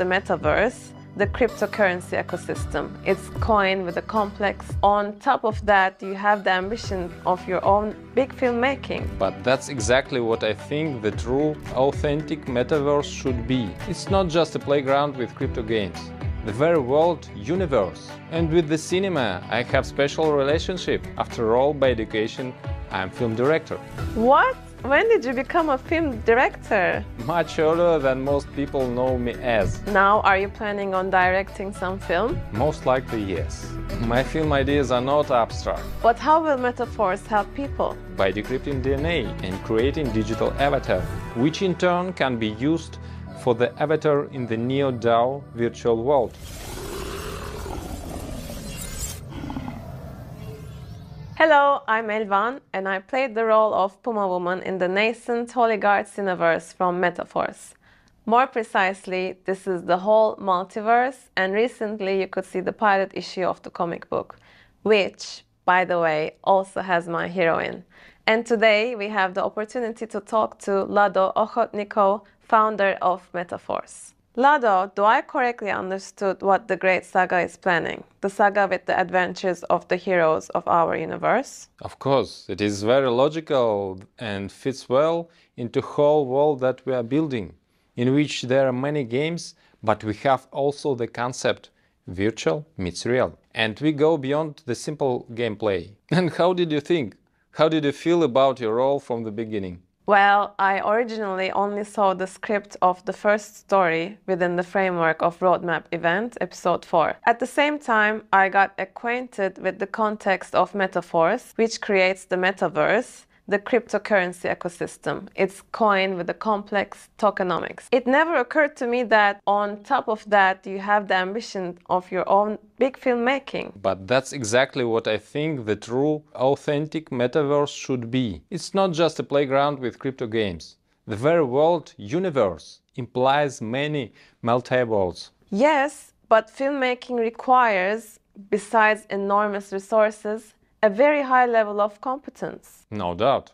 the Metaverse, the cryptocurrency ecosystem. It's coined with a complex. On top of that, you have the ambition of your own big filmmaking. But that's exactly what I think the true, authentic Metaverse should be. It's not just a playground with crypto games. The very world, universe. And with the cinema, I have special relationship. After all, by education, I'm film director. What? When did you become a film director? Much earlier than most people know me as. Now, are you planning on directing some film? Most likely, yes. My film ideas are not abstract. But how will Meta Force help people? By decrypting DNA and creating digital avatar, which in turn can be used for the avatar in the Neo Dao virtual world. Hello, I'm Elvan, and I played the role of Pumawoman in the nascent Holiguards universe from Meta Force. More precisely, this is the whole multiverse, and recently you could see the pilot issue of the comic book, which, by the way, also has my heroine. And today we have the opportunity to talk to Lado Okhotnikov, founder of Meta Force. Lado, do I correctly understood what the great saga is planning? The saga with the adventures of the heroes of our universe? Of course, it is very logical and fits well into the whole world that we are building, in which there are many games, but we have also the concept virtual meets real. And we go beyond the simple gameplay. And how did you think? How did you feel about your role from the beginning? Well, I originally only saw the script of the first story within the framework of Roadmap event, episode 4. At the same time, I got acquainted with the context of Meta Force, which creates the Metaverse, the cryptocurrency ecosystem. It's coined with a complex tokenomics. It never occurred to me that on top of that, you have the ambition of your own big filmmaking. But that's exactly what I think the true, authentic Metaverse should be. It's not just a playground with crypto games. The very world, universe, implies many multi-worlds. Yes, but filmmaking requires, besides enormous resources, a very high level of competence. No doubt.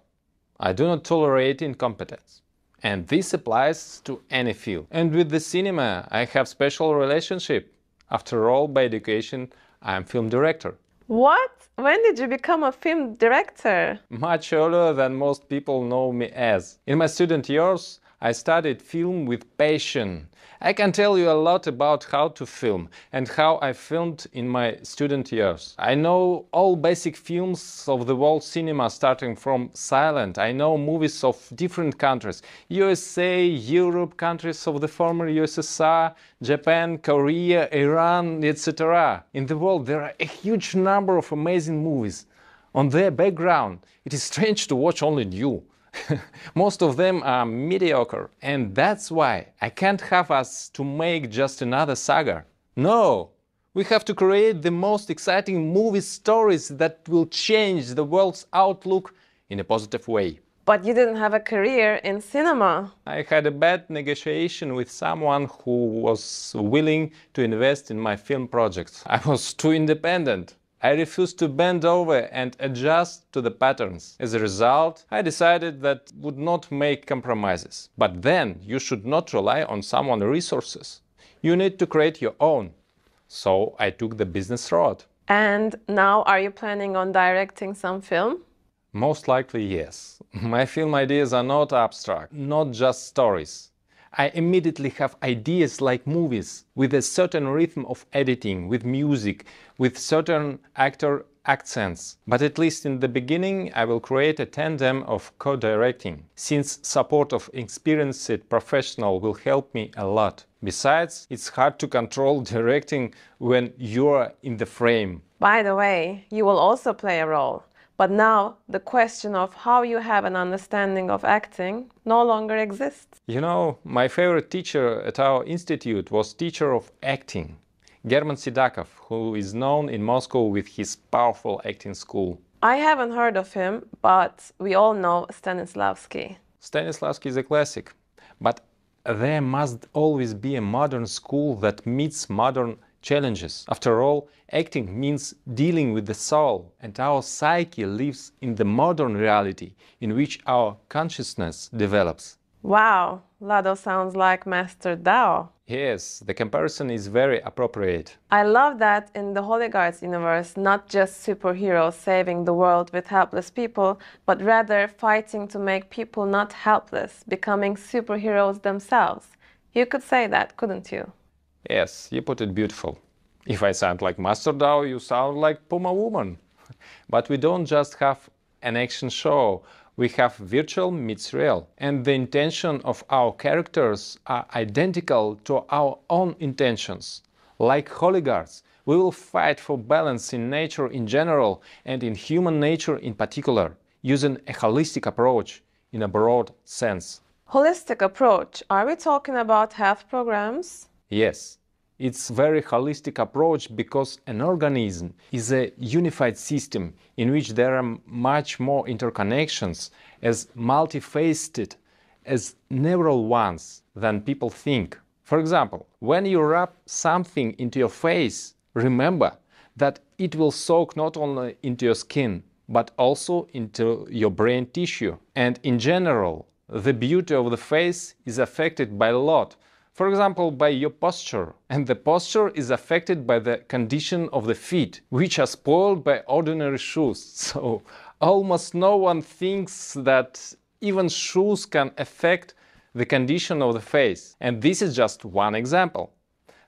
I do not tolerate incompetence. And this applies to any field. And with the cinema, I have special relationship. After all, by education, I am film director. What? When did you become a film director? Much earlier than most people know me as. In my student years, I studied film with passion. I can tell you a lot about how to film and how I filmed in my student years. I know all basic films of the world cinema starting from silent. I know movies of different countries. USA, Europe, countries of the former USSR, Japan, Korea, Iran, etc. In the world there are a huge number of amazing movies. On their background, it is strange to watch only new. Most of them are mediocre, and that's why I can't have us to make just another saga. No! We have to create the most exciting movie stories that will change the world's outlook in a positive way. But you didn't have a career in cinema. I had a bad negotiation with someone who was willing to invest in my film projects. I was too independent. I refused to bend over and adjust to the patterns. As a result, I decided that would not make compromises. But then you should not rely on someone's resources. You need to create your own. So I took the business road. And now are you planning on directing some film? Most likely, yes. My film ideas are not abstract, not just stories. I immediately have ideas like movies, with a certain rhythm of editing, with music, with certain actor accents. But at least in the beginning, I will create a tandem of co-directing, since support of experienced professional will help me a lot. Besides, it's hard to control directing when you're in the frame. By the way, you will also play a role. But now, the question of how you have an understanding of acting no longer exists. You know, my favorite teacher at our institute was teacher of acting, German Sidakov, who is known in Moscow with his powerful acting school. I haven't heard of him, but we all know Stanislavski. Stanislavski is a classic, but there must always be a modern school that meets modern challenges. After all, acting means dealing with the soul, and our psyche lives in the modern reality in which our consciousness develops. Wow, Lado sounds like Master Dao. Yes, the comparison is very appropriate. I love that in the Holiguards universe, not just superheroes saving the world with helpless people, but rather fighting to make people not helpless, becoming superheroes themselves. You could say that, couldn't you? Yes, you put it beautiful. If I sound like Master Dao, you sound like Pumawoman. But we don't just have an action show, we have virtual meets real. And the intention of our characters are identical to our own intentions. Like Holiguards, we will fight for balance in nature in general and in human nature in particular, using a holistic approach in a broad sense. Holistic approach. Are we talking about health programs? Yes. It's a very holistic approach because an organism is a unified system in which there are much more interconnections, as multifaceted, as neural ones than people think. For example, when you rub something into your face, remember that it will soak not only into your skin, but also into your brain tissue. And in general, the beauty of the face is affected by a lot. For example, by your posture. And the posture is affected by the condition of the feet, which are spoiled by ordinary shoes. So almost no one thinks that even shoes can affect the condition of the face. And this is just one example.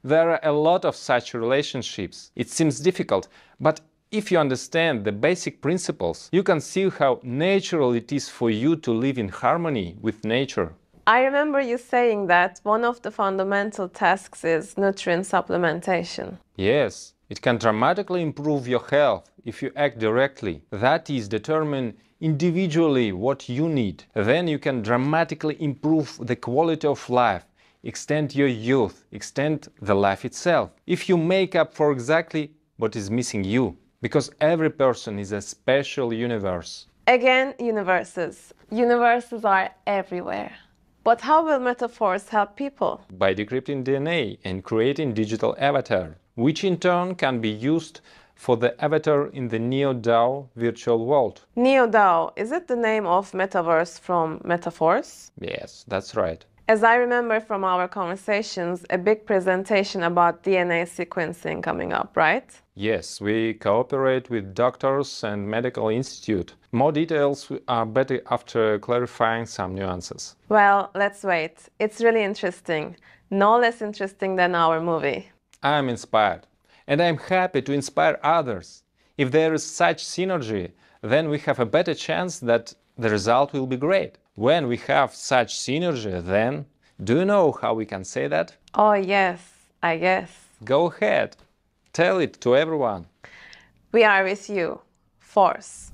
There are a lot of such relationships. It seems difficult, but if you understand the basic principles, you can see how natural it is for you to live in harmony with nature. I remember you saying that one of the fundamental tasks is nutrient supplementation. Yes, it can dramatically improve your health if you act directly. That is, determine individually what you need. Then you can dramatically improve the quality of life, extend your youth, extend the life itself. If you make up for exactly what is missing you, because every person is a special universe. Again, universes. Universes are everywhere. But how will Meta Force help people? By decrypting DNA and creating digital avatar, which in turn can be used for the avatar in the Neo Dao virtual world. Neo Dao, is it the name of Metaverse from Meta Force? Yes, that's right. As I remember from our conversations, a big presentation about DNA sequencing coming up, right? Yes, we cooperate with doctors and medical institute. More details are better after clarifying some nuances. Well, let's wait. It's really interesting. No less interesting than our movie. I'm inspired, and I'm happy to inspire others. If there is such synergy, then we have a better chance that the result will be great. When we have such synergy, then, do you know how we can say that? Oh yes, I guess. Go ahead, tell it to everyone. We are with you. Force.